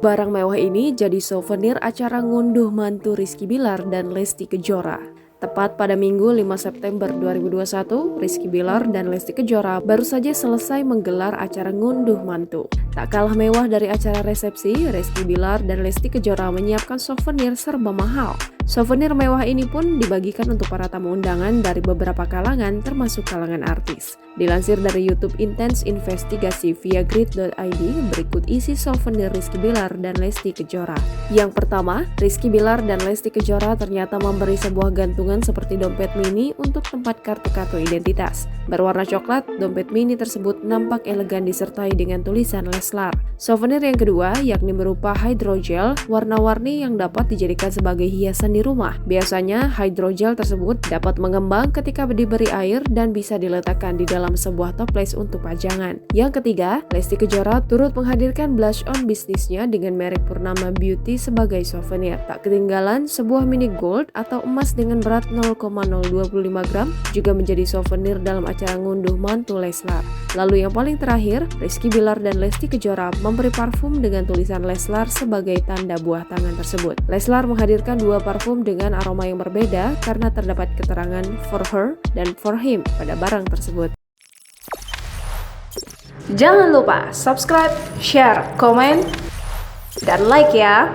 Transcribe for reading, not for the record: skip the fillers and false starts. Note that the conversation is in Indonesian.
Barang mewah ini jadi souvenir acara ngunduh mantu Rizky Bilar dan Lesti Kejora. Tepat pada Minggu 5 September 2021, Rizky Bilar dan Lesti Kejora baru saja selesai menggelar acara ngunduh mantu. Tak kalah mewah dari acara resepsi, Rizky Bilar dan Lesti Kejora menyiapkan souvenir serba mahal. Souvenir mewah ini pun dibagikan untuk para tamu undangan dari beberapa kalangan termasuk kalangan artis. Dilansir dari YouTube Intense Investigasi via grid.id, berikut isi souvenir Rizky Bilar dan Lesti Kejora. Yang pertama, Rizky Bilar dan Lesti Kejora ternyata memberi sebuah gantungan seperti dompet mini untuk tempat kartu-kartu identitas. Berwarna coklat, dompet mini tersebut nampak elegan disertai dengan tulisan Leslar. Souvenir yang kedua yakni berupa hydrogel warna-warni yang dapat dijadikan sebagai hiasan di rumah. Biasanya hydrogel tersebut dapat mengembang ketika diberi air dan bisa diletakkan di dalam sebuah toples untuk pajangan. Yang ketiga, Lesti Kejora turut menghadirkan blush on bisnisnya dengan merek Purnama Beauty sebagai souvenir. Tak ketinggalan, sebuah mini gold atau emas dengan berat 0,025 gram juga menjadi souvenir dalam acara ngunduh mantu Leslar. Lalu yang paling terakhir, Rizky Bilar dan Lesti Kejora memberi parfum dengan tulisan Leslar sebagai tanda buah tangan tersebut. Leslar menghadirkan dua parfum dengan aroma yang berbeda karena terdapat keterangan for her dan for him pada barang tersebut. Jangan lupa subscribe, share, komen, dan like ya!